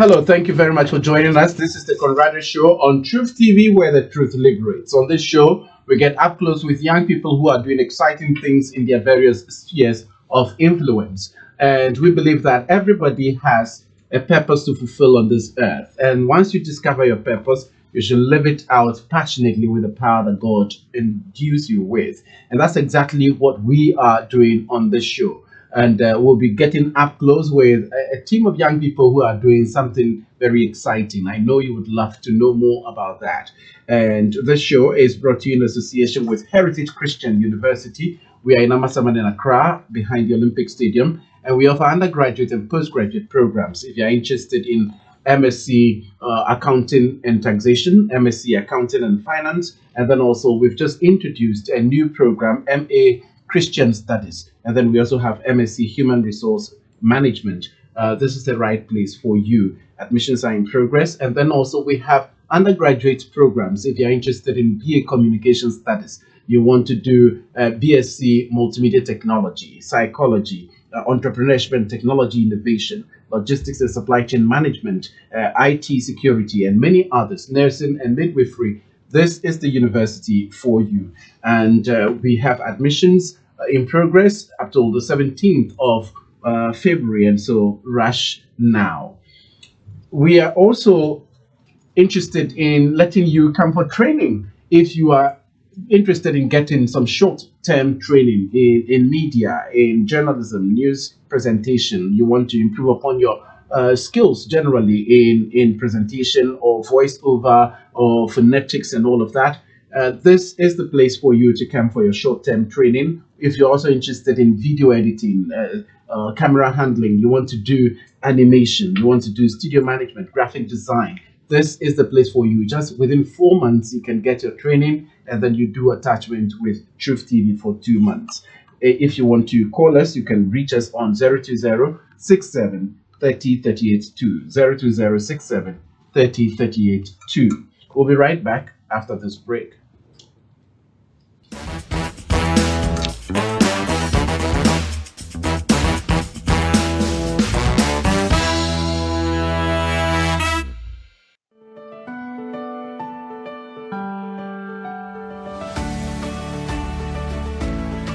Hello, thank you very much for joining us. This is the Conrado Show on Truth TV, where the truth liberates. On this show, we get up close with young people who are doing exciting things in their various spheres of influence. And we believe that everybody has a purpose to fulfill on this earth. And once you discover your purpose, you should live it out passionately with the power that God endues you with. And that's exactly what we are doing on this show. And we'll be getting up close with a team of young people who are doing something very exciting. I know you would love to know more about that. And this show is brought to you in association with Heritage Christian University. We are in Amasaman in Accra, behind the Olympic Stadium, and we offer undergraduate and postgraduate programs. If you're interested in MSc Accounting and Taxation, MSc Accounting and Finance, and then also we've just introduced a new program, MA Christian Studies, and then we also have MSc Human Resource Management. This is the right place for you. Admissions are in progress, and then also we have undergraduate programs. If you're interested in BA Communication Studies, you want to do BSc Multimedia Technology, Psychology, Entrepreneurship and Technology Innovation, Logistics and Supply Chain Management, IT Security, and many others, nursing and midwifery. This is the university for you. And we have admissions in progress up till the 17th of February, and so rush now. We are also interested in letting you come for training. If you are interested in getting some short-term training in media, in journalism, news presentation, you want to improve upon your skills generally in presentation or voiceover or phonetics and all of that, this is the place for you to come for your short-term training. If you're also interested in video editing, camera handling, you want to do animation, you want to do studio management, graphic design, this is the place for you. Just within 4 months, you can get your training, and then you do attachment with Truth TV for 2 months. If you want to call us, you can reach us on 020-67 30 38 2, 020-67 30 38 2. We'll be right back after this break.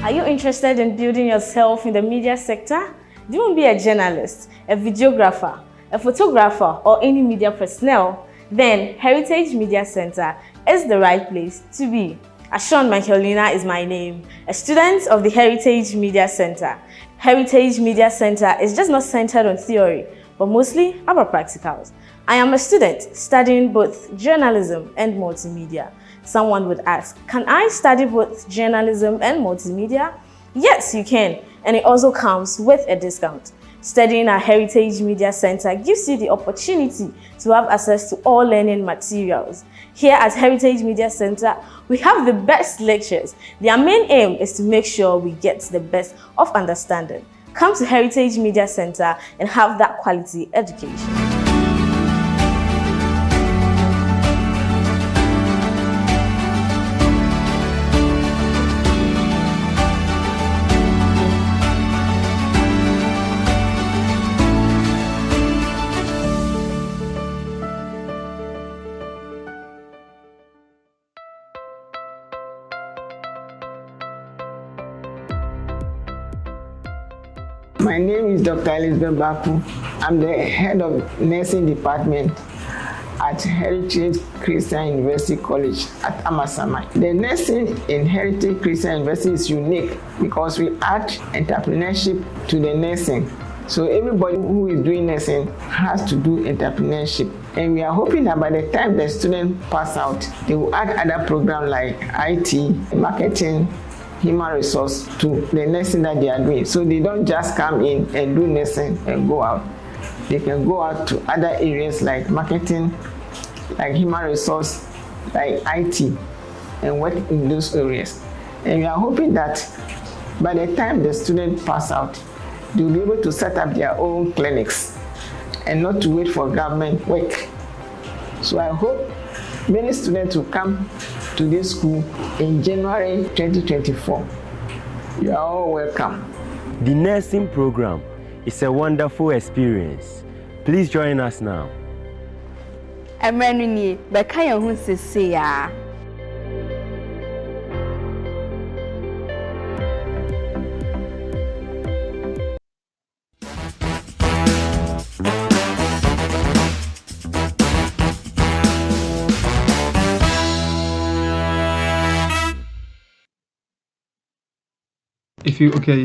Are you interested in building yourself in the media sector? Do you want to be a journalist, a videographer, a photographer, or any media personnel? Then Heritage Media Center is the right place to be. Ashon Michaelina is my name, a student of the Heritage Media Center. Heritage Media Center is just not centered on theory, but mostly about practicals. I am a student studying both journalism and multimedia. Someone would ask, can I study both journalism and multimedia? Yes, you can, and it also comes with a discount. Studying at Heritage Media Center gives you the opportunity to have access to all learning materials. Here at Heritage Media Center, we have the best lectures. Their main aim is to make sure we get the best of understanding. Come to Heritage Media Center and have that quality education. My name is Dr. Elizabeth Baku. I'm the head of nursing department at Heritage Christian University College at Amasaman. The nursing in Heritage Christian University is unique because we add entrepreneurship to the nursing. So everybody who is doing nursing has to do entrepreneurship. And we are hoping that by the time the students pass out, they will add other programs like IT, marketing, human resource to the nursing that they are doing. So they don't just come in and do nursing and go out. They can go out to other areas like marketing, like human resource, like IT, and work in those areas. And we are hoping that by the time the students pass out, they'll be able to set up their own clinics and not to wait for government work. So I hope many students will come to this school in January 2024. You are all welcome. The nursing program is a wonderful experience. Please join us now. Emrenuni, Bekaya Hun Sisia.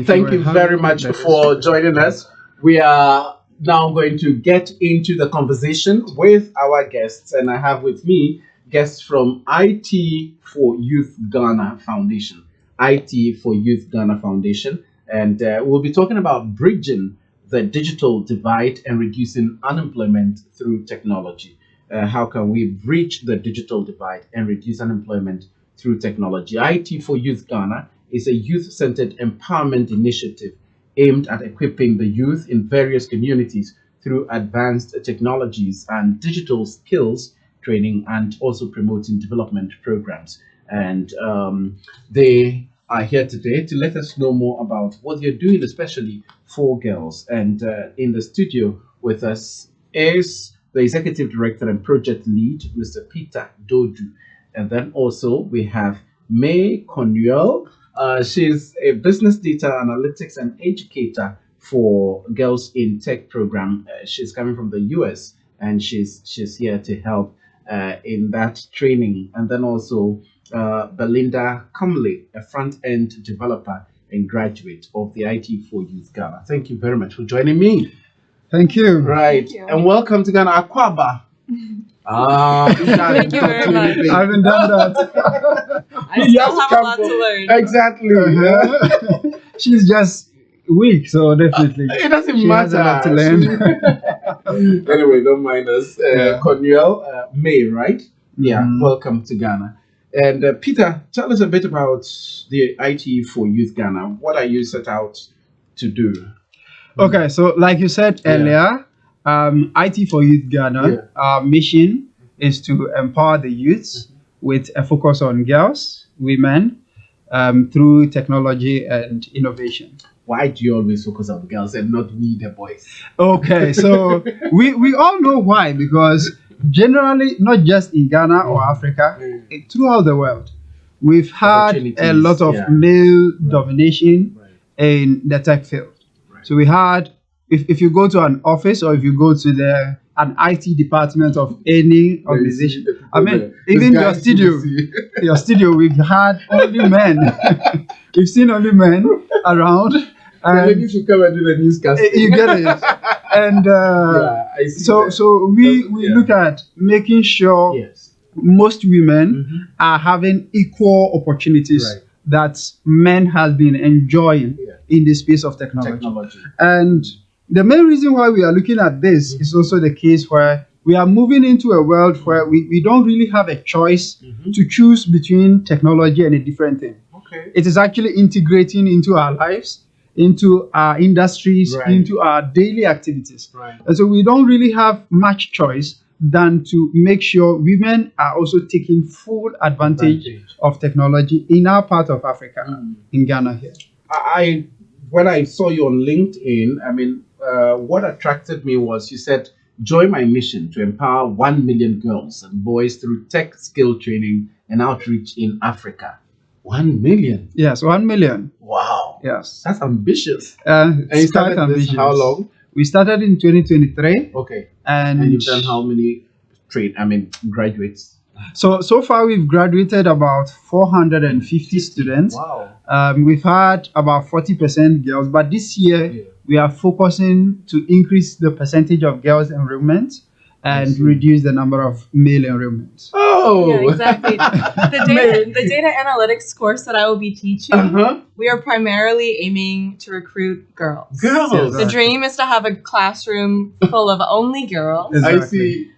Thank you very much for joining us. We are now going to get into the conversation with our guests, and I have with me guests from IT for Youth Ghana Foundation. IT for Youth Ghana Foundation, and we'll be talking about bridging the digital divide and reducing unemployment through technology. How can we bridge the digital divide and reduce unemployment through technology? IT for Youth Ghana is a youth-centered empowerment initiative aimed at equipping the youth in various communities through advanced technologies and digital skills training, and also promoting development programs. And they are here today to let us know more about what you're doing, especially for girls. And in the studio with us is the Executive Director and Project Lead, Mr. Peter Dodu. And then also we have May Conuel. She's a business data analytics and educator for Girls in Tech program. She's coming from the US, and she's here to help in that training. And then also Belinda Comley, a front-end developer and graduate of the IT for Youth Ghana. Thank you very much for joining me. Thank you. Right. Thank you. And welcome to Ghana. Akwaba. Thank you very much. I haven't done that. I still have a lot to learn. Exactly. She's just weak, so definitely. It doesn't She has matter. a lot to learn. Anyway, don't mind us. Cornel May, right? Yeah, welcome to Ghana. And Peter, tell us a bit about the IT for Youth Ghana. What are you set out to do? Okay, so like you said earlier, IT for Youth Ghana, our mission is to empower the youths with a focus on girls, women, through technology and innovation. Why do you always focus on girls and not we, the boys? Okay, so we all know why, because generally, not just in Ghana or Africa, throughout the world, we've had a lot of male domination in the tech field. So we had, if you go to an office or if you go to an IT department of any organization, I mean, even your studio, we've had only men. We've seen only men around. And ladies should come and do the newscast. You get it. And I see so we look at making sure most women are having equal opportunities that men have been enjoying in the space of technology. And the main reason why we are looking at this is also the case where we are moving into a world where we don't really have a choice to choose between technology and a different thing. It is actually integrating into our lives, into our industries, into our daily activities. And so we don't really have much choice than to make sure women are also taking full advantage of technology in our part of Africa, in Ghana here. When I saw you on LinkedIn, I mean, what attracted me was you said, join my mission to empower 1 million girls and boys through tech skill training and outreach in Africa. 1 million? Yes, 1 million. Wow. Yes. That's ambitious. And you started this how long? We started in 2023. Okay. And you've done how many graduates? So far we've graduated about 450 students. Wow. We've had about 40% girls, but this year we are focusing to increase the percentage of girls enrollment and reduce the number of male enrollments. Oh, yeah, exactly. The data analytics course that I will be teaching, we are primarily aiming to recruit girls. The dream is to have a classroom full of only girls. Exactly. I see.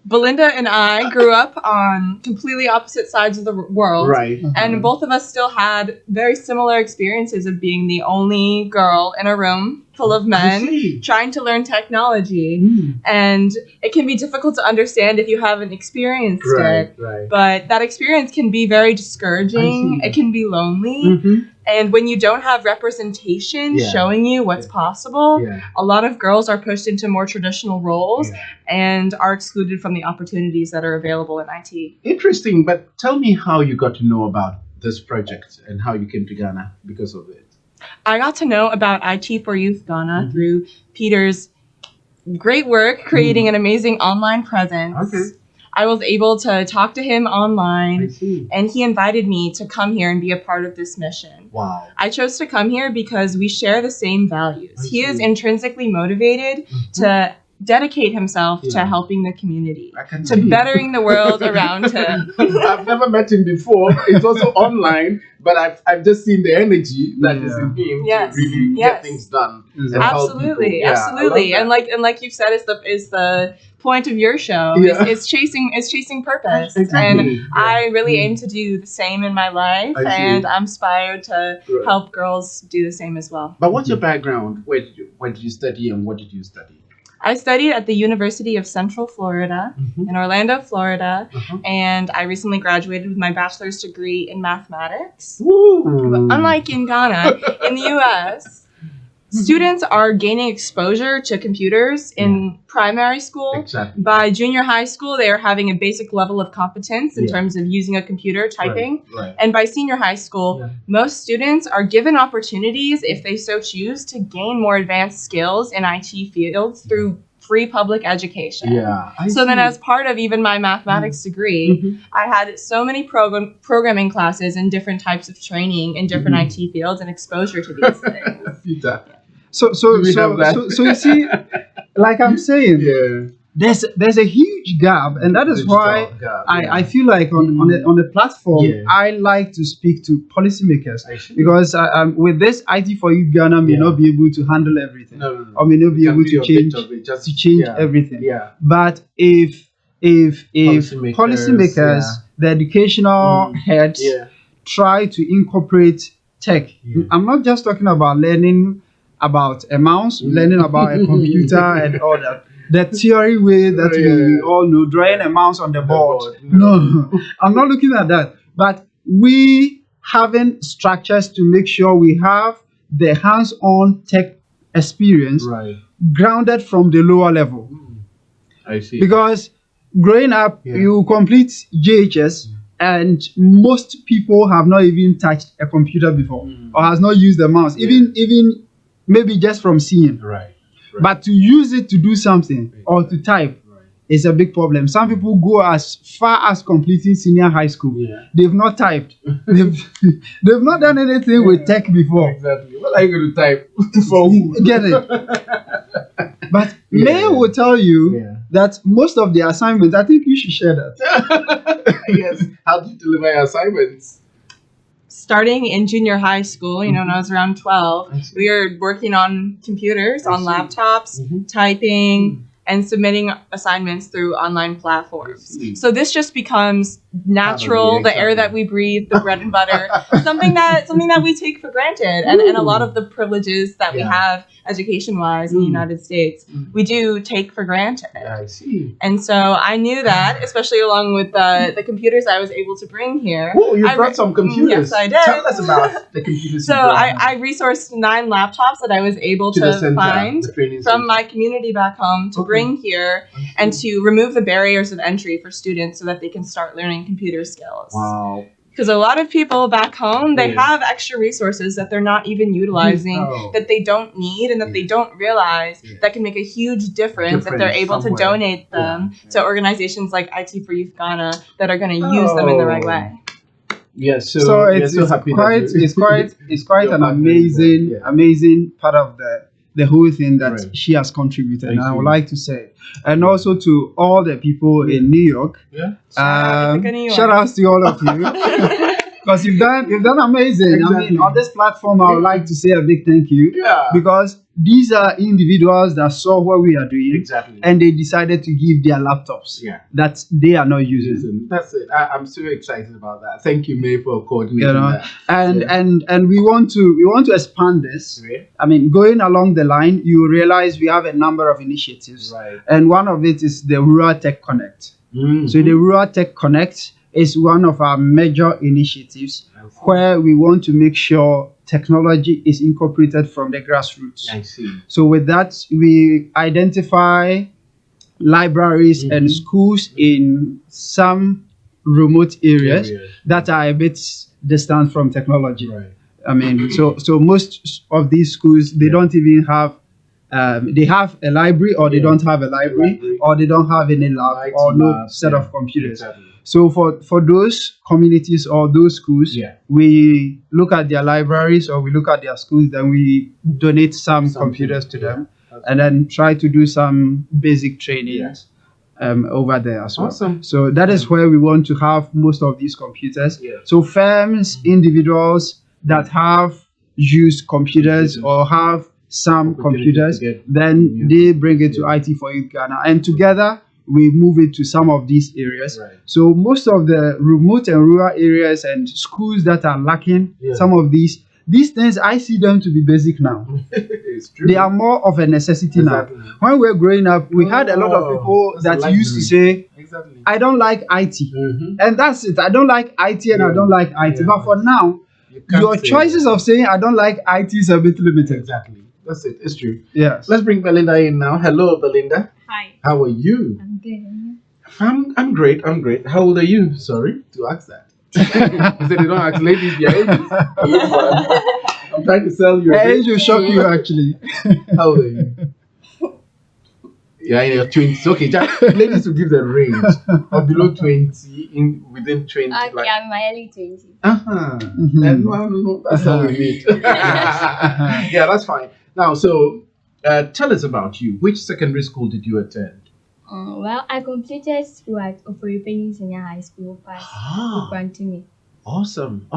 Belinda and I grew up on completely opposite sides of the world. Right. And both of us still had very similar experiences of being the only girl in a room full of men trying to learn technology. And it can be difficult to understand if you haven't experienced it. Right. But that experience can be very discouraging. It can be lonely. And when you don't have representation showing you what's possible, a lot of girls are pushed into more traditional roles and are excluded from the opportunities that are available in IT. Interesting, but tell me how you got to know about this project and how you came to Ghana because of it. I got to know about IT for Youth Ghana through Peter's great work creating an amazing online presence. Okay. I was able to talk to him online, and he invited me to come here and be a part of this mission. Wow. I chose to come here because we share the same values. He is intrinsically motivated to dedicate himself to helping the community, to bettering the world around him. I've never met him before. It's also online, but I've just seen the energy that is in him to really get things done. And help people. Absolutely. And like you've said, is the point of your show is chasing purpose. Exactly. And I really aim to do the same in my life, and I'm inspired to help girls do the same as well. But what's your background? Where did you study and what did you study? I studied at the University of Central Florida in Orlando, Florida, and I recently graduated with my bachelor's degree in mathematics. But unlike in Ghana, in the US, students are gaining exposure to computers in primary school. Exactly. By junior high school, they are having a basic level of competence in terms of using a computer, typing. Right. And by senior high school, most students are given opportunities, if they so choose, to gain more advanced skills in IT fields through free public education. So then as part of even my mathematics degree, I had so many programming classes and different types of training in different IT fields and exposure to these things. So you see, like I'm saying, there's a huge gap, and that is why I feel like on the platform I like to speak to policymakers, because with this IT for Youth Ghana may not be able to handle everything, or may not be able to change everything. But if policymakers, the educational heads try to incorporate tech, I'm not just talking about learning about a mouse, learning about a computer and all that. The theory way that we all know, drawing a mouse on the board. No, I'm not looking at that. But we having structures to make sure we have the hands-on tech experience grounded from the lower level. I see. Because growing up, you complete JHS, and most people have not even touched a computer before, or has not used the mouse, even maybe just from seeing. But to use it to do something or to type is a big problem. Some people go as far as completing senior high school. They've not typed. They've not done anything with tech before. Exactly. What are you going to type for who? Get it? But May will tell you that most of the assignments, I think you should share that. Yes. How do you deliver your assignments? Starting in junior high school, when I was around 12, we were working on computers, on laptops, typing, and submitting assignments through online platforms. So this just becomes natural, the air that we breathe, the bread and butter, something that we take for granted. And a lot of the privileges that we have education-wise in the United States, we do take for granted. I see. And so I knew that, especially along with the computers I was able to bring here. Oh, you brought some computers. Yes, I did. Tell us about the computers. So I resourced 9 laptops that I was able to find from my community back home to bring here and to remove the barriers of entry for students so that they can start learning computer skills. Wow. Because a lot of people back home, they have extra resources that they're not even utilizing, that they don't need, and that they don't realize that can make a huge difference if they're able to donate them to organizations like IT for Youth Ghana that are going to use them in the right way. Yes, so it's quite an amazing part of the whole thing that she has contributed, and I would like to say, and also to all the people in New York. Shout outs to all of you, because you've done amazing. I mean, on this platform, I would like to say a big thank you, because these are individuals that saw what we are doing, and they decided to give their laptops that they are not using. That's it. I'm so excited about that. Thank you, May, for coordinating that. And we want to expand this. I mean, going along the line, you realize we have a number of initiatives, and one of it is the Rural Tech Connect. So the Rural Tech Connect is one of our major initiatives where we want to make sure technology is incorporated from the grassroots. I see. So with that, we identify libraries and schools in some remote areas that are a bit distant from technology. Right. I mean, so most of these schools, they don't even have, they have a library or they don't have a library or they don't have any lab IT or no labs, set of computers. Exactly. So for those communities or those schools, we look at their libraries or we look at their schools, then we donate some computers to them and then try to do some basic trainings over there as well. Awesome. So that is where we want to have most of these computers. Yeah. So firms, individuals that have used computers or have some computers, then they bring it to IT for Youth Ghana, and together we move it to some of these areas. Right. So most of the remote and rural areas and schools that are lacking some of these things, I see them to be basic now. It's true. They are more of a necessity now. When we were growing up, we had a lot of people that used to say, I don't like IT. And that's it. I don't like IT and I don't like IT. But for now, your choices of saying I don't like IT is a bit limited. Exactly. That's it. It's true. Yes. Let's bring Belinda in now. Hello, Belinda. Hi. How are you? I'm good. And I'm great. I'm great. How old are you? Sorry to ask that. I said you don't ask ladies their ages. I'm trying to sell you. Age will shock you actually. How old are you? Yeah, in your 20s. Okay, ladies will give the range of below 20 within 20. okay, I'm in my early 20s. And no, that's how we meet. Yeah, that's fine. Now, so tell us about you. Which secondary school did you attend? Well, I completed school at Oforipeni Senior High School past Ukwantumi. Awesome.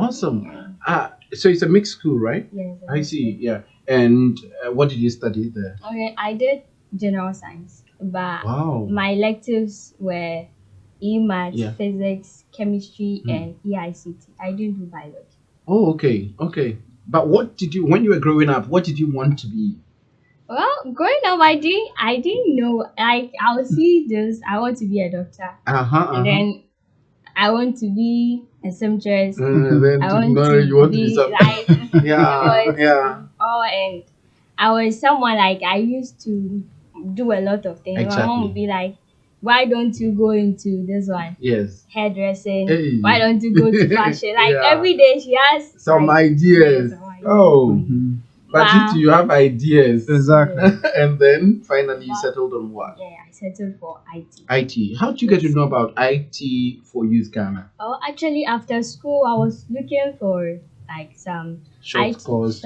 So it's a mixed school, right? Yes. I see. Yeah. And what did you study there? Okay, I did general science, but Wow. my electives were E-Math, Yeah. Physics, Chemistry, and EICT. I didn't do biology. Oh, okay. But when you were growing up, what did you want to be? Well, growing up, I didn't know. I'll see this. I want to be a doctor, and then I want to be a seamstress. Then I want you want to be some. like Yeah. and I was someone like I used to do a lot of things. Exactly. My mom would be like, "Why don't you go into this one, Yes. hairdressing? Hey. Why don't you go to fashion?" Like Yeah. every day she has Some like, ideas. some ideas. Oh. But Wow. you have ideas. Exactly. And then finally you settled on what? Yeah, I settled for IT. IT. How did you get to know about IT for Youth Ghana? Oh, actually, after school, I was looking for like some IT courses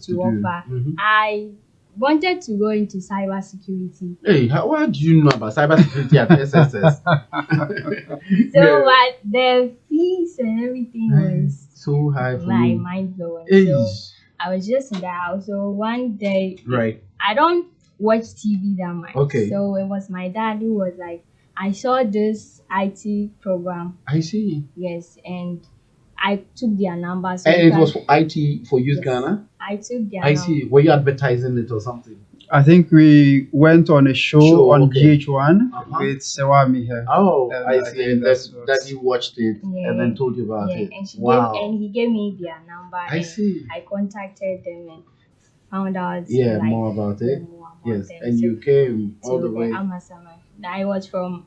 to do. offer. I wanted to go into cybersecurity. Hey, why do you know about cybersecurity at SSS? So, but the fees and everything was so high for like you. mind blowing. Hey. So I was just in the house. So one day, Right. I don't watch TV that much. Okay. So it was my dad who was like, I saw this IT program. I see. Yes, and I took their number. So And it was for IT for Youth Ghana? I took their I number. see. Were you advertising it or something? I think we went on a show on okay. GH1 with Sewami here. Oh, And I I see. think And that's then what- that you watched it Yeah. and then told you about Yeah, it. and Wow. he gave me their number. I and see. I contacted them and found out Yeah, like, more about it. more about Yes. them. And So you came all to the way. Amasama. I was from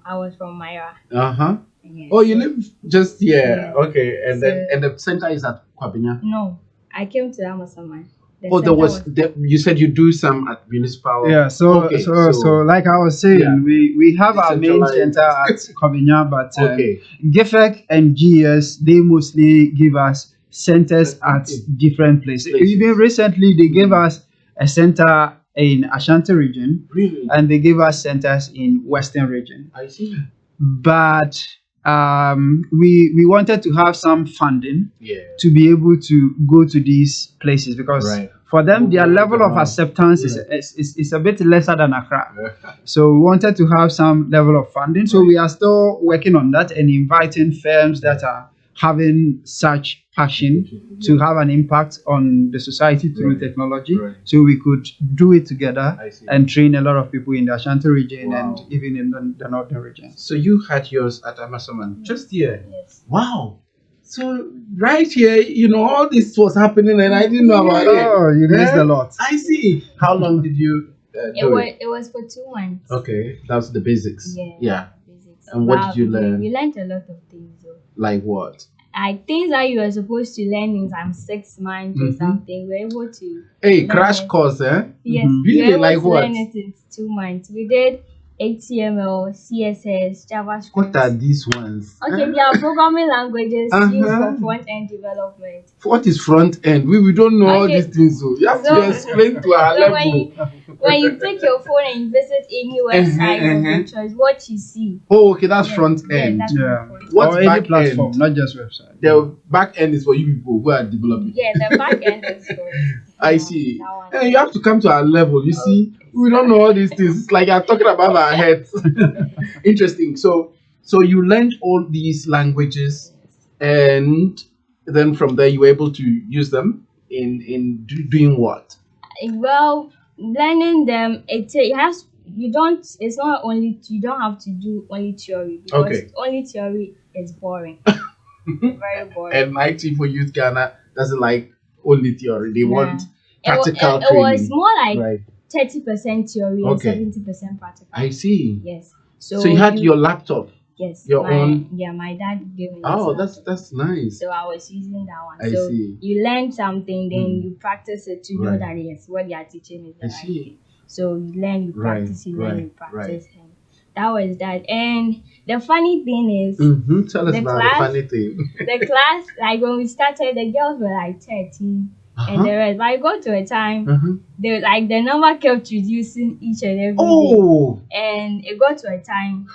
Myra. Uh-huh. Yes. Oh, you live just here. Yeah. Okay. And then So- and the center is at Kwabinya. No, I came to Amasama. The Oh, there center was you said you do some at municipal. Yeah, so Okay, so like I was saying, Yeah. we have our main Decentralized. center at Kobinya, but Okay. GIFEC and GES, they mostly give us centers at different places. Even recently, they gave us a center in Ashanti region, Really? and they gave us centers in Western region. I see. But we wanted to have some funding Yeah. to be able to go to these places because Right. for them their Moving level of around. acceptance Yeah. is a bit lesser than Accra. So we wanted to have some level of funding. So we are still working on that and inviting firms that are having such passion to have an impact on the society through Right. technology. Right. So we could do it together I see. and train a lot of people in the Ashanti region Wow. and even in the northern region. So you had yours at Amasaman just here. Yes. Wow. So right here, all this was happening, and I didn't know about it. Oh, you missed a lot. I see. How long did you do it? It was for 2 months. Okay, that's the basics. Yeah. Basics. And what did you learn? We learned a lot of things though. Like what? Things that you were supposed to learn in some 6 months or something. We're able to. Hey, crash course, eh? Yes. Really? We were Like able to what? learn it in 2 months. We did HTML, CSS, JavaScript. What are these ones? Okay, they are programming languages used for front-end development. What is front end? We don't know all Okay. these things, so you have So- to explain to our So level. when you take your phone and you visit any website of your choice, what you see. Oh, okay, that's front end. that's Yeah. front end. What's Or any back platform, end? not just website. The back end is for you people who are developing. Yeah, the back end is for I see. that one. And you have to come to our level. You see, we don't know all these things. It's like you're talking above our heads. Interesting. So you learned all these languages, and then from there you were able to use them in doing what? Well, learning them, it has you don't. It's not only you don't have to do only theory because Okay. only theory is boring. Very boring. And my team for Youth Ghana doesn't like only theory. They want practical it was training. more like Right. 30% theory Okay. and 70% practical. I see. Yes. So you had your laptop. yes your my, own- Yeah, my dad gave me. Oh, this that's nice. So I was using that one. I So see. you learn something, then Mm. you practice it to know Right. that yes, what they are teaching is the I right see. thing. So you learn, you Right, practice, you learn, you right, practice. And that was that. And the funny thing is, Tell us The about class- the funny thing. the class, like when we started, the girls were like 13 and Uh-huh. the rest. But I got to a time, Uh-huh. they like the number kept reducing each and every day. Oh, And it got to a time.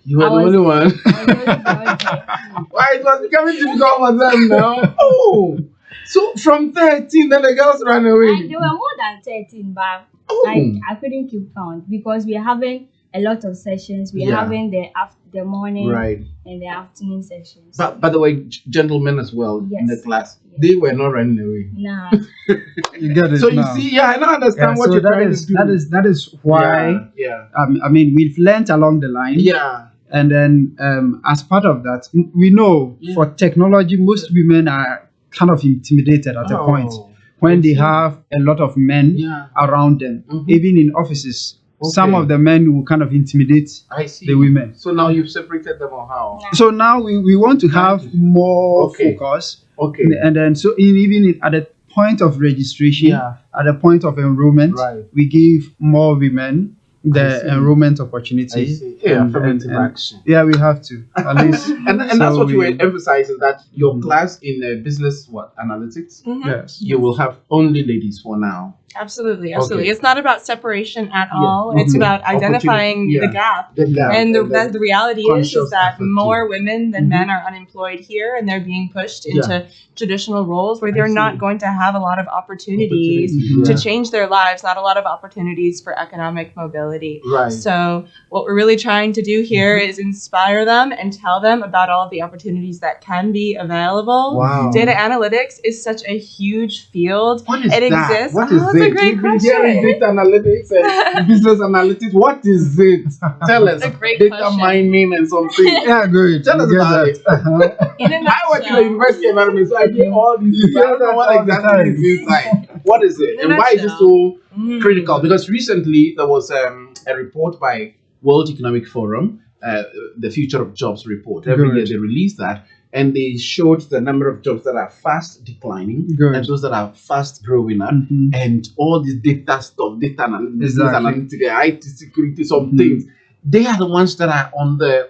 you were I the was- only one. I was only there. Why it was becoming difficult for them now? Oh, so from 13, then the girls ran Like, away. there were more than 13, but Oh. I couldn't keep count because we're having a lot of sessions. We're Yeah. having the morning Right. and the afternoon sessions. But by the way, gentlemen as well in Yes. the class, Yes. they were not running away. Nah, You get it So you now. see, yeah, I don't understand Yeah, what so you're that trying is to do. that is why Yeah. I mean we've learned along the line. Yeah. And then as part of that, we know Yeah. for technology, most women are kind of intimidated at a point when they have a lot of men Yeah. around them, Mhm. even in offices. Some Okay. of the men will kind of intimidate I see. the women. So now you've separated them or how? So now we want to have more Okay. focus. Okay. And then so at the point of registration, Yeah. at the point of enrollment, Right. we give more women I the see. enrollment I opportunity. see. Yeah, affirmative action. Yeah, we have to at least. And that's So what you we- were emphasizing, that your class in business analytics, Mhm. Yes. you will have only ladies for now. Absolutely, absolutely. Okay. It's not about separation at Yeah. all. It's Mhm. about identifying Opportunity. the gap. The gap. And then the reality is conscious that effort more too. women than Mhm. men are unemployed here, and they're being pushed into traditional roles where I they're see. not going to have a lot of opportunities Opportunities, to yeah. change their lives, not a lot of opportunities for economic mobility. Right. So what we're really trying to do here is inspire them and tell them about all of the opportunities that can be available. Wow. Data analytics is such a huge field. What is It that? exists. What Oh, is that's a it? great We've been hearing question. data analytics and business analytics. What is it? Tell us. That's a great Data question. mining and something. Yeah, good. Tell us You get about that. it. Uh-huh. In a I work in the nutshell- university environment, so I hear all these things. I don't know what all the exactly time. is inside. What is it? In a And why is it nutshell. so Mm. critical? Because recently there was a report by World Economic Forum, the Future of Jobs report. Every Good. year they release that, and they showed the number of jobs that are fast declining Good. and those that are fast growing up, Mhm. and all this data stuff, data analytics, business Exactly. analytics, IT security, some Mhm. things. They are the ones that are on the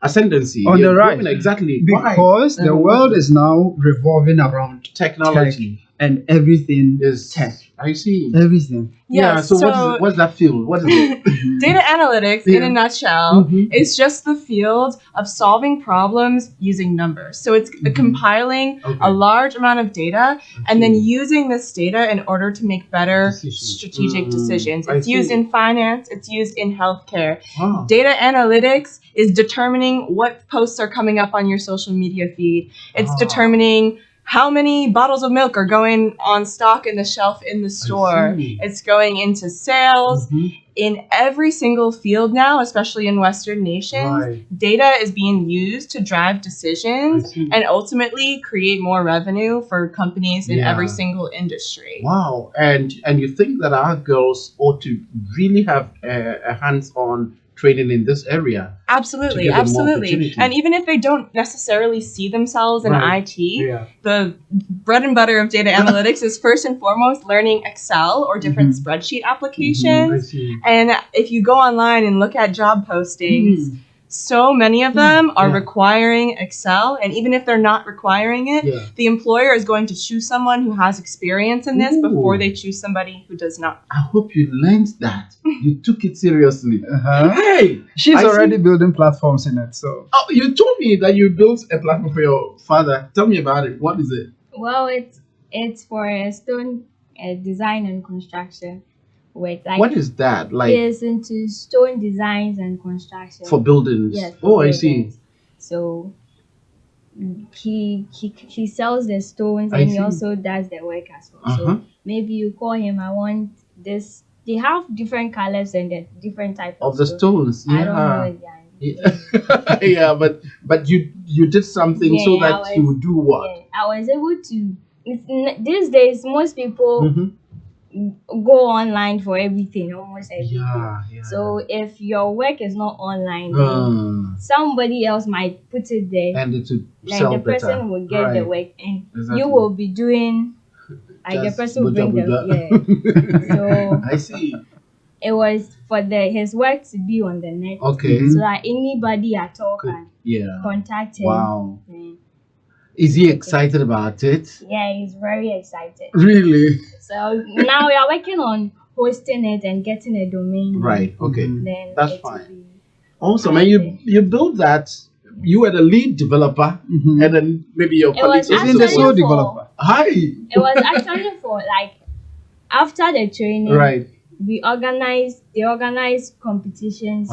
ascendancy. On the They're right. growing, exactly. Why? Because the world is now revolving around Technology and everything is tech. I see. everything. Yeah. Yes, So, so what's that field? What is it? data analytics, in Yeah. a nutshell, Mhm. is just the field of solving problems using numbers. So it's compiling Okay. a large amount of data and then using this data in order to make better Decisions. strategic decisions. I It's used see. in finance, it's used in healthcare. Wow. Data analytics is determining what posts are coming up on your social media feed. It's Ah. determining how many bottles of milk are going on stock in the shelf in the store. It's going into sales. In every single field now, especially in Western nations, data is being used to drive decisions and ultimately create more revenue for companies in every single industry. Wow. And you think that our girls ought to really have a hands-on training in this area? Absolutely. And even if they don't necessarily see themselves in IT, the bread and butter of data analytics is first and foremost learning Excel or different spreadsheet applications. And if you go online and look at job postings, so many of them are requiring Excel. And even if they're not requiring it, the employer is going to choose someone who has experience in this before they choose somebody who does not. I hope you learned that. You took it seriously. Hey! She's already building platforms in it. So. Oh, you told me that you built a platform for your father. Tell me about it. What is it? Well, it's for stone design and construction. What is that? Like, he is into stone designs and construction for buildings. Yes. I see. So he sells the stones and he also does the work as well. So maybe you call him. I want this. They have different colors and the different types of the stones. I don't know. Yeah, but you did something so that he would do what? Yeah, I was able to. These days, most people go online for everything, almost everything. So if your work is not online, then somebody else might put it there, and it would like sell the person better. will get the work, and you will be doing like the person will bring the So I see. It was for his work to be on the net, so that anybody at all can contact him. Wow. Is he excited about it? Yeah, he's very excited. Really? So now we are working on hosting it and getting a domain. Right. Okay. Then that's fine. Awesome. And you built that. You were the lead developer, and then maybe your colleagues were the sole developer. Hi. It was actually for after the training. Right. They organize competitions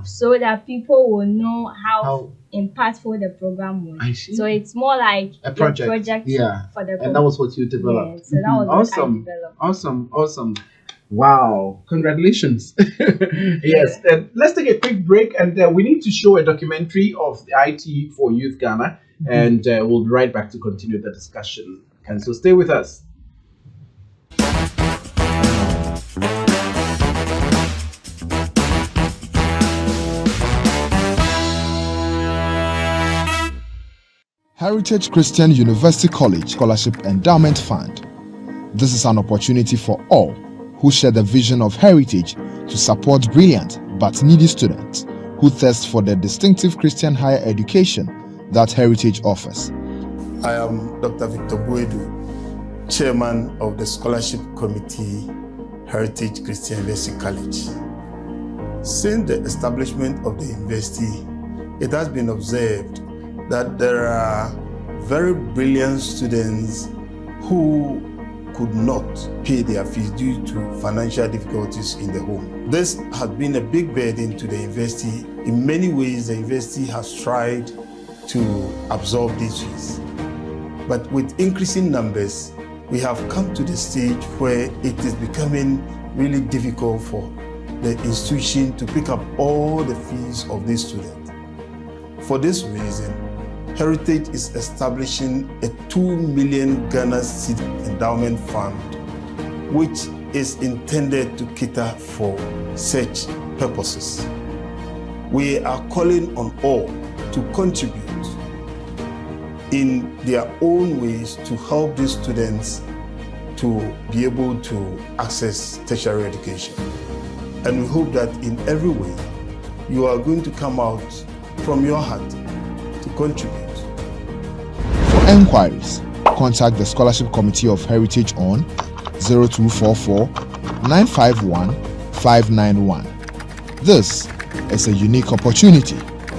so that people will know how impactful the program was. I see. So it's more like a project for the and that was what you developed. Yeah, so that was awesome. What I developed. Awesome. Wow, congratulations. Yes, and let's take a quick break, and we need to show a documentary of the IT for Youth Ghana, and we'll be right back to continue the discussion. And so stay with us. Heritage Christian University College Scholarship Endowment Fund. This is an opportunity for all who share the vision of Heritage to support brilliant but needy students who thirst for the distinctive Christian higher education that Heritage offers. I am Dr. Victor Buedu, Chairman of the Scholarship Committee, Heritage Christian University College. Since the establishment of the university, it has been observed that there are very brilliant students who could not pay their fees due to financial difficulties in the home. This has been a big burden to the university. In many ways, the university has tried to absorb these fees. But with increasing numbers, we have come to the stage where it is becoming really difficult for the institution to pick up all the fees of these students. For this reason, Heritage is establishing a 2 million Ghana seed endowment fund, which is intended to cater for such purposes. We are calling on all to contribute in their own ways to help these students to be able to access tertiary education. And we hope that in every way, you are going to come out from your heart to contribute. For enquiries, contact the Scholarship Committee of Heritage on 0244 951 591. This is a unique opportunity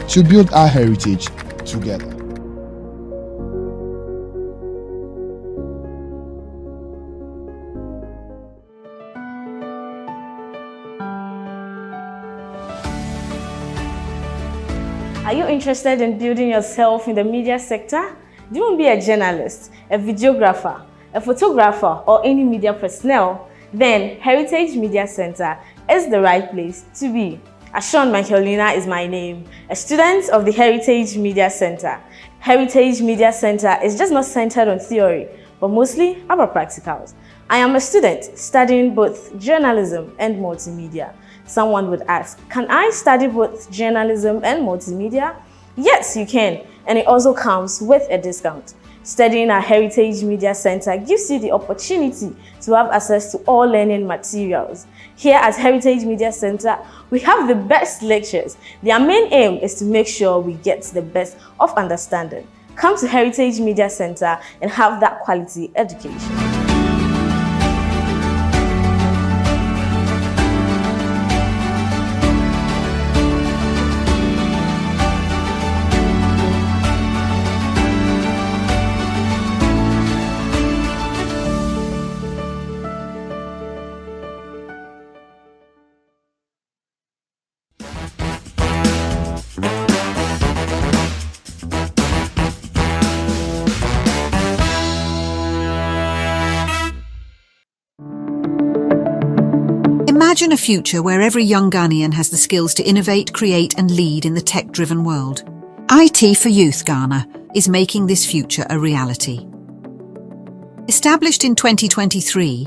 to build our heritage together. Are you interested in building yourself in the media sector? Do you want to be a journalist, a videographer, a photographer, or any media personnel? Then Heritage Media Center is the right place to be. Ashon Michaelina is my name, a student of the Heritage Media Center. Heritage Media Center is just not centered on theory, but mostly about practicals. I am a student studying both journalism and multimedia. Someone would ask, can I study both journalism and multimedia? Yes, you can, and it also comes with a discount. Studying at Heritage Media Center gives you the opportunity to have access to all learning materials. Here at Heritage Media Center, we have the best lectures. Their main aim is to make sure we get the best of understanding. Come to Heritage Media Center and have that quality education. Imagine a future where every young Ghanaian has the skills to innovate, create and lead in the tech-driven world. IT for Youth Ghana is making this future a reality. Established in 2023,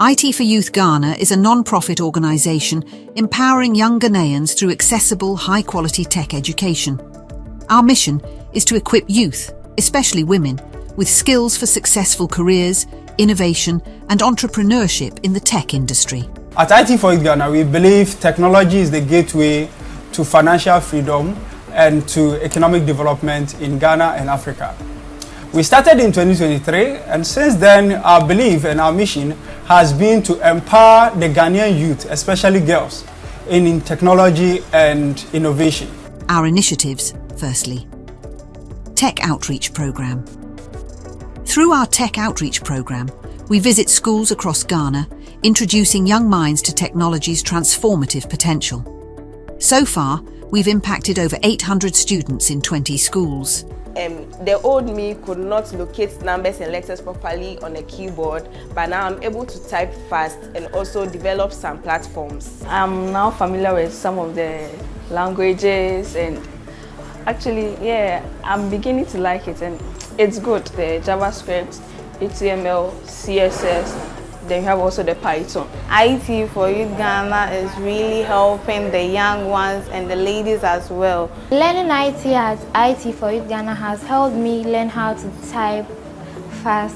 IT for Youth Ghana is a non-profit organisation empowering young Ghanaians through accessible, high-quality tech education. Our mission is to equip youth, especially women, with skills for successful careers, innovation and entrepreneurship in the tech industry. At IT for Youth Ghana, we believe technology is the gateway to financial freedom and to economic development in Ghana and Africa. We started in 2023, and since then, our belief and our mission has been to empower the Ghanaian youth, especially girls, in technology and innovation. Our initiatives, firstly. Tech Outreach Programme. Through our Tech Outreach Programme, we visit schools across Ghana, introducing young minds to technology's transformative potential. So far, we've impacted over 800 students in 20 schools. The old me could not locate numbers and letters properly on a keyboard, but now I'm able to type fast and also develop some platforms. I'm now familiar with some of the languages, and actually, I'm beginning to like it, and it's good. The JavaScript, HTML, CSS, then you have also the Python. IT for Youth Ghana is really helping the young ones and the ladies as well. Learning IT at IT for Youth Ghana has helped me learn how to type fast,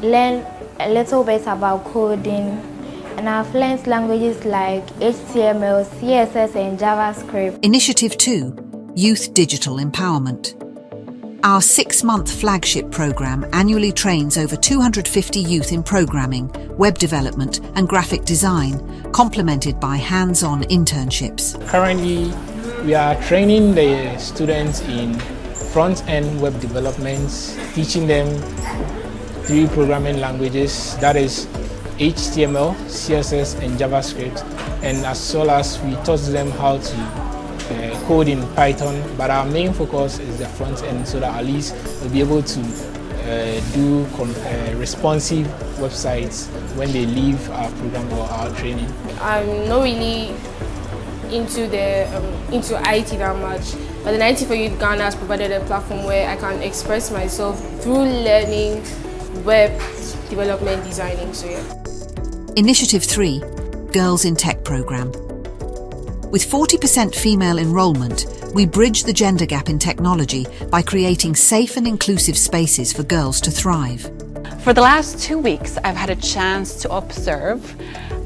learn a little bit about coding, and I've learned languages like HTML, CSS, and JavaScript. Initiative 2, Youth Digital Empowerment. Our 6-month flagship programme annually trains over 250 youth in programming, web development and graphic design, complemented by hands-on internships. Currently, we are training the students in front-end web developments, teaching them 3 programming languages, that is HTML, CSS and JavaScript, and as well as we taught them how to code in Python, but our main focus is the front end, so that at least we'll be able to do responsive websites when they leave our program or our training. I'm not really into IT that much, but the IT for Youth Ghana has provided a platform where I can express myself through learning web development designing. So Initiative 3, Girls in Tech Programme. With 40% female enrolment, we bridge the gender gap in technology by creating safe and inclusive spaces for girls to thrive. For the last 2 weeks, I've had a chance to observe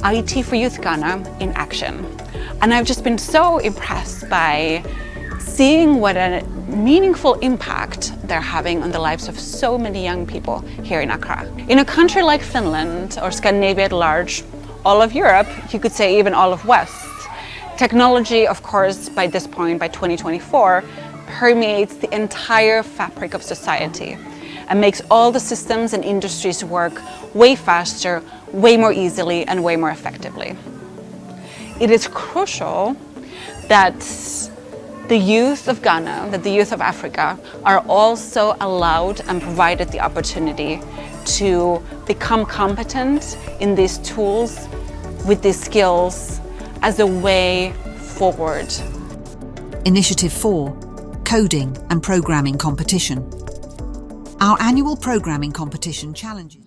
IT for Youth Ghana in action. And I've just been so impressed by seeing what a meaningful impact they're having on the lives of so many young people here in Accra. In a country like Finland or Scandinavia at large, all of Europe, you could say even all of West, technology, of course, by this point, by 2024, permeates the entire fabric of society and makes all the systems and industries work way faster, way more easily, and way more effectively. It is crucial that the youth of Ghana, that the youth of Africa are also allowed and provided the opportunity to become competent in these tools with these skills as a way forward. Initiative 4, Coding and Programming Competition. Our annual programming competition challenges.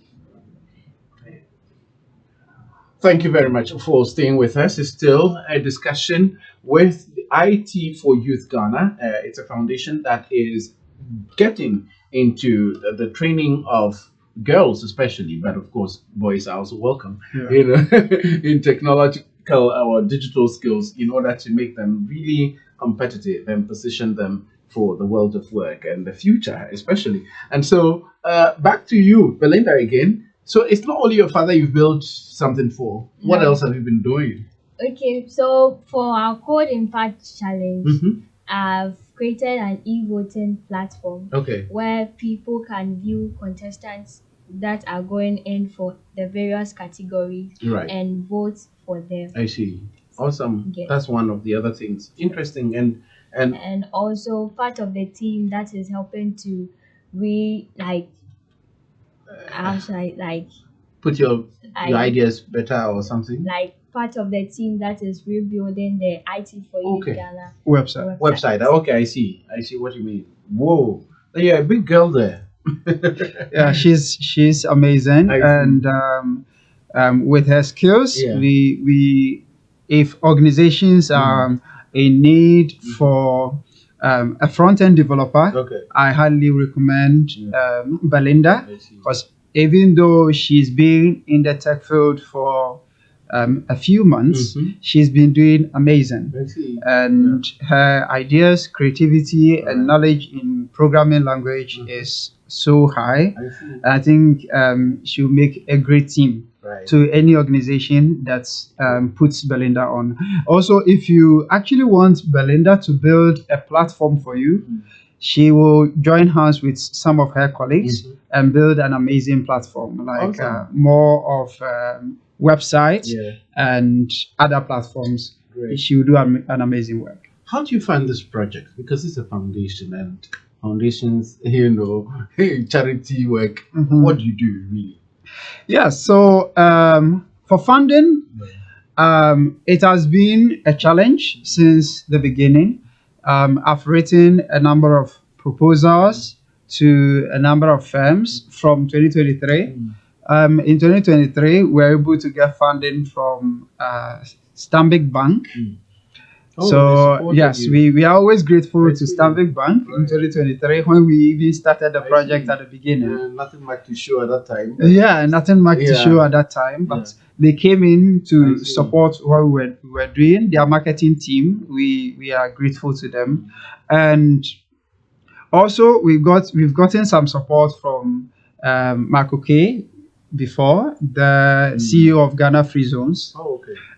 Thank you very much for staying with us. It's still a discussion with the IT for Youth Ghana. It's a foundation that is getting into the training of girls especially, but of course boys are also welcome, in technological or digital skills in order to make them really competitive and position them for the world of work and the future especially. And so back to you, Belinda, again. So it's not only your father you've built something for. What else have you been doing? Okay, so for our Code Impact Challenge, I've created an e-voting platform where people can view contestants that are going in for the various categories and vote for them. I see. Awesome. Yes. That's one of the other things. Interesting. And also part of the team that is helping to put your ideas better or something. Like part of the team that is rebuilding the IT for Youth Ghana website. Okay, I see what you mean. Whoa, yeah, a big girl there. Yeah, she's amazing, and with her skills, we if organizations are in need for a front-end developer, I highly recommend Belinda, because even though she's been in the tech field for a few months, she's been doing amazing. And her ideas, creativity, and knowledge in programming language is so high. I think she'll make a great team to any organization that puts Belinda on. Also, if you actually want Belinda to build a platform for you, she will join hands with some of her colleagues and build an amazing platform, like more of websites and other platforms. She will do an amazing work. How do you find this project? Because it's a foundation, and foundations, charity work. What do you do really? Yeah, so for funding, it has been a challenge since the beginning. I've written a number of proposals to a number of firms from 2023. In 2023, we were able to get funding from Stanbic Bank. So yes, we are always grateful to Stanbic Bank in 2023 when we even started the project at the beginning. Nothing much to show at that time. Yeah, nothing much to show at that time, but they came in to support what we were doing. Their marketing team, we are grateful to them, and also we've gotten some support from Marco K before, the CEO of Ghana Free Zones.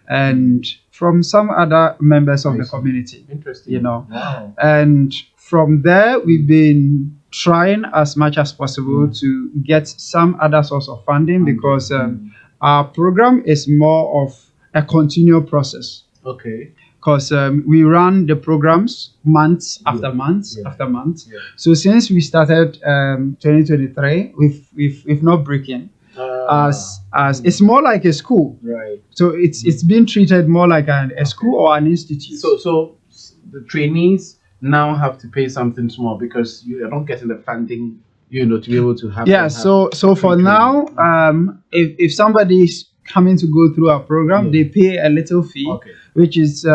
And from some other members of the community. Interesting. Wow. And from there, we've been trying as much as possible to get some other source of funding, because our program is more of a continual process. Because we run the programs months after month after month. So since we started 2023, we've not breaking. As it's more like a school, so it's been treated more like a school or an institute. So the trainees now have to pay something small because you're not getting the funding, to be able to have. So for now, if somebody's coming to go through our program, they pay a little fee, which is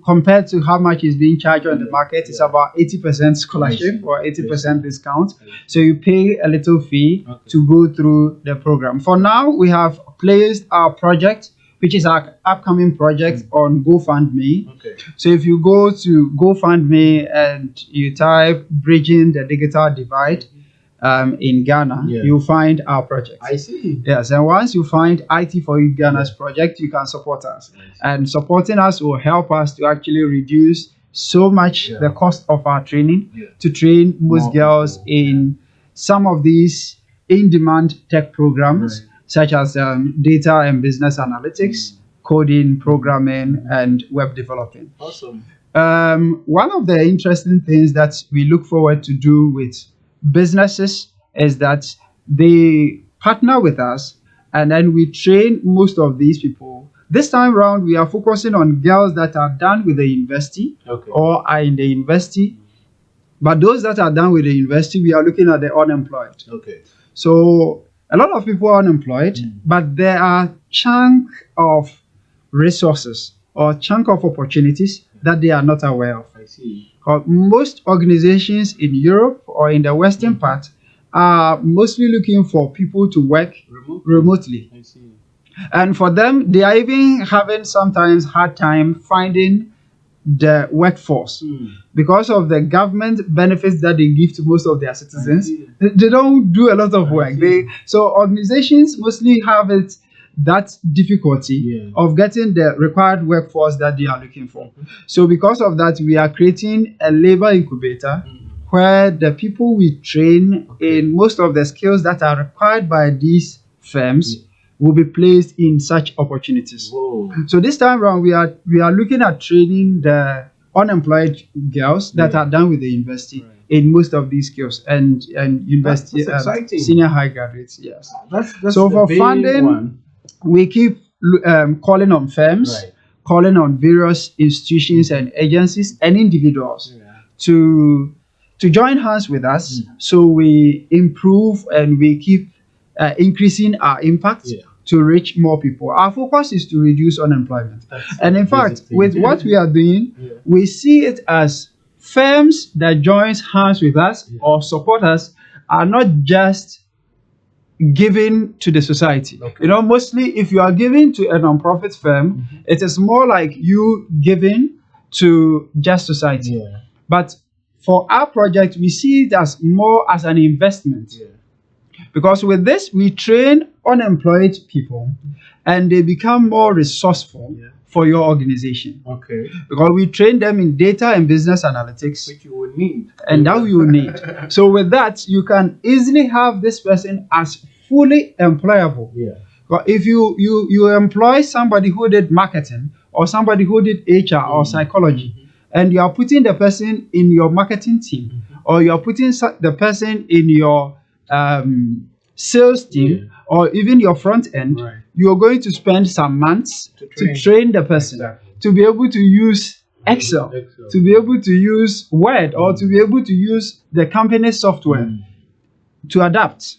compared to how much is being charged on the market, it's about 80% scholarship or 80% discount. So you pay a little fee to go through the program. For now, we have placed our project, which is our upcoming project, on GoFundMe. So if you go to GoFundMe and you type "Bridging the Digital Divide" in Ghana, you'll find our project. I see. Yes, and once you find IT for Youth Ghana's project, you can support us. And supporting us will help us to actually reduce so much the cost of our training, to train most girls in some of these in-demand tech programs, such as data and business analytics, coding, programming, and web developing. Awesome. One of the interesting things that we look forward to do with businesses is that they partner with us, and then we train most of these people. This time around, we are focusing on girls that are done with the university or are in the university. But those that are done with the university, we are looking at the unemployed. So a lot of people are unemployed, but there are chunk of resources or chunk of opportunities that they are not aware of. I see. Most organizations in Europe or in the Western part are mostly looking for people to work remotely. I see. And for them, they are even having sometimes hard time finding the workforce because of the government benefits that they give to most of their citizens. They don't do a lot of work. So organizations mostly have that difficulty of getting the required workforce that they are looking for. So because of that, we are creating a labor incubator where the people we train in most of the skills that are required by these firms will be placed in such opportunities. So this time around, we are looking at training the unemployed girls that are done with the university in most of these skills and university senior high graduates. Yes. That's so the for main funding, one. we keep calling on firms, calling on various institutions and agencies and individuals to join hands with us, so we improve and we keep increasing our impact to reach more people. Our focus is to reduce unemployment. And in fact, with what we are doing, we see it as firms that join hands with us or support us are not just giving to the society. You know, mostly if you are giving to a non-profit firm, it is more like you giving to just society. But for our project, we see it as more as an investment. Because with this, we train unemployed people and they become more resourceful for your organization. Because we train them in data and business analytics. Which you will need. And that we will need. So with that, you can easily have this person as fully employable. But if you employ somebody who did marketing or somebody who did HR or psychology, and you are putting the person in your marketing team, or you are putting the person in your sales team, or even your front end, you are going to spend some months to train the person to be able to use Excel, to be able to use Word, or to be able to use the company's software to adapt.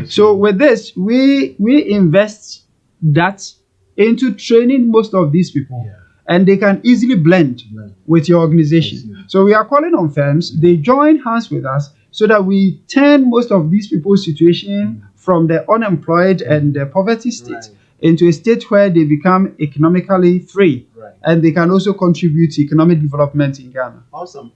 So with this, we invest that into training most of these people. And they can easily blend with your organization. So we are calling on firms, they join hands with us so that we turn most of these people's situation from the unemployed and the poverty state into a state where they become economically free. And they can also contribute to economic development in Ghana. Awesome.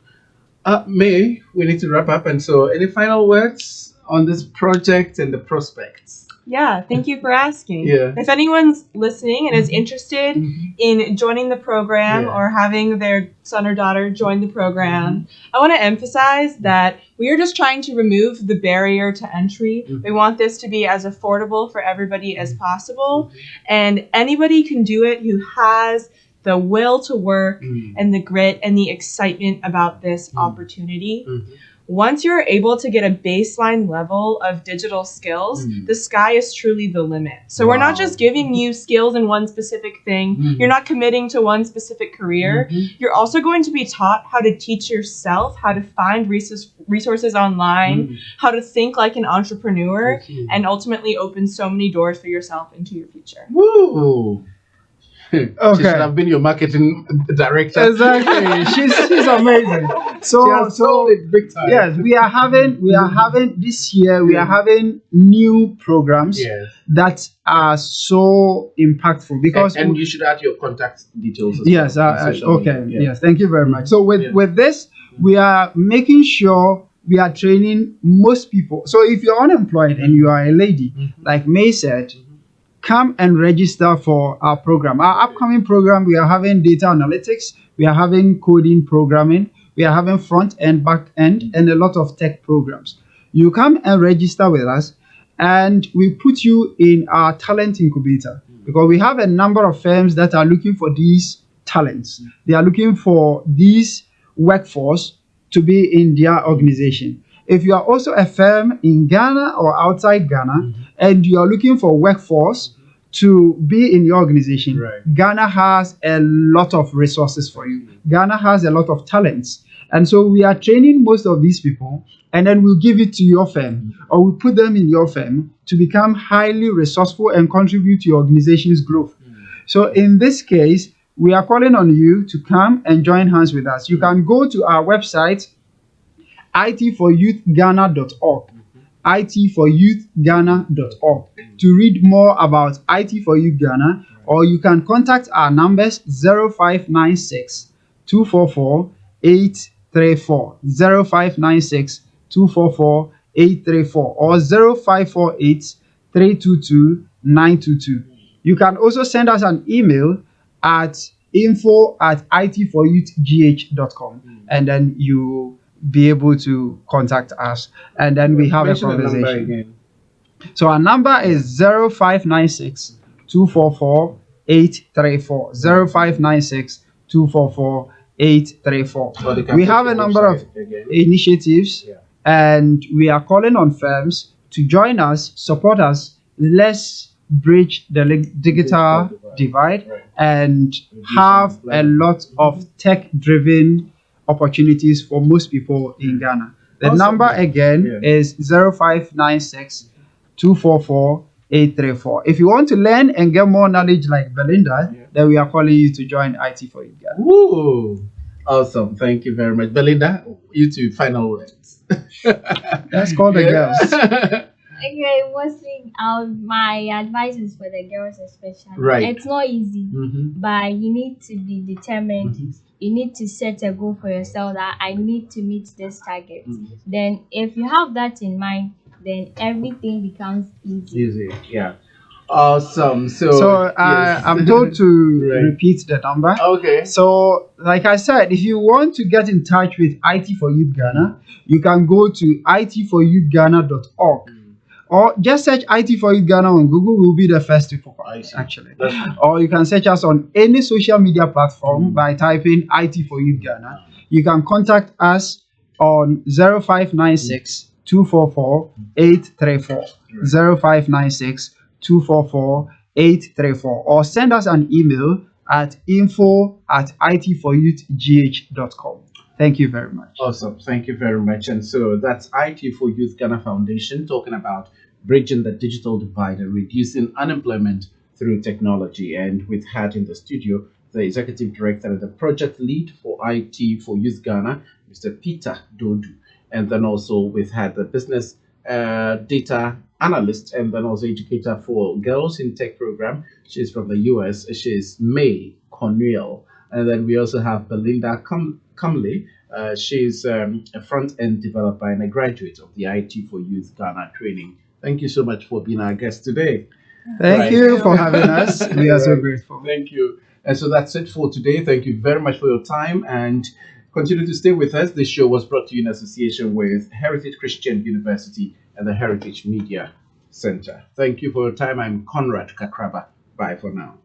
May, we need to wrap up. And so any final words on this project and the prospects? Yeah, thank you for asking. Yeah. If anyone's listening and is interested in joining the program or having their son or daughter join the program, I want to emphasize that we are just trying to remove the barrier to entry. We want this to be as affordable for everybody as possible. And anybody can do it who has the will to work and the grit and the excitement about this opportunity. Once you're able to get a baseline level of digital skills, the sky is truly the limit. So we're not just giving you skills in one specific thing. You're not committing to one specific career. You're also going to be taught how to teach yourself, how to find resources online, how to think like an entrepreneur, and ultimately open so many doors for yourself into your future. Woo! She should have been your marketing director. Exactly. she's amazing. So it big time. Yes, we are having this year we are having new programs that are so impactful because and you should add your contact details. Yes. Okay. Yes. Thank you very much. So with this, we are making sure we are training most people. So if you're unemployed and you are a lady, like May said, come and register for our program. Our upcoming program, we are having data analytics, we are having coding programming, we are having front end, back end, and a lot of tech programs. You come and register with us, and we put you in our talent incubator because we have a number of firms that are looking for these talents. They are looking for these workforce to be in their organization. If you are also a firm in Ghana or outside Ghana and you are looking for workforce to be in your organization, Ghana has a lot of resources for you. Ghana has a lot of talents. And so we are training most of these people, and then we'll give it to your firm, or we'll put them in your firm to become highly resourceful and contribute to your organization's growth. So in this case, we are calling on you to come and join hands with us. You can go to our website, itforyouthghana.org, itforyouthghana.org, to read more about IT for Youth Ghana, or you can contact our numbers 0596 244 834, 0596 244 834, or 0548 322 922. You can also send us an email at info@itforyouthgh.com, and then you be able to contact us, and then we have a conversation. So our number is 0596 244 834, 0596 244 834. We have a number of initiatives, and we are calling on firms to join us, support us. Let's bridge the digital divide and have a lot of tech-driven opportunities for most people in Ghana. The number again is 0596 244 834. If you want to learn and get more knowledge like Belinda, then we are calling you to join IT for Youth Ghana. Woo! Awesome. Thank you very much. Belinda, you two final words. Let's call the girls. Okay, mostly my advice is for the girls especially. Right. It's not easy, but you need to be determined. You need to set a goal for yourself that I need to meet this target. Then if you have that in mind, then everything becomes easy. Easy, yeah. Awesome. So yes. I'm told to repeat the number. Okay. So, like I said, if you want to get in touch with IT for Youth Ghana, you can go to itforyouthghana.org. Or just search IT for Youth Ghana on Google. Will be the first to pop up, actually. Or you can search us on any social media platform by typing IT for Youth Ghana. You can contact us on 0596 244 834, 0596 244 834, or send us an email at info@itforyouthgh.com. Thank you very much. Awesome. Thank you very much. And so that's IT for Youth Ghana Foundation talking about bridging the digital divide and reducing unemployment through technology. And we've had in the studio the executive director and the project lead for IT for Youth Ghana, Mr. Peter Dodu. And then also we've had the business data analyst and then also educator for Girls in Tech program. She's from the US. She's May Cornell. And then we also have Belinda Cumley. She's a front-end developer and a graduate of the IT for Youth Ghana training. Thank you so much for being our guest today. Thank you for having us. We are so grateful. Thank you. And so that's it for today. Thank you very much for your time, and continue to stay with us. This show was brought to you in association with Heritage Christian University and the Heritage Media Center. Thank you for your time. I'm Conrad Kakraba. Bye for now.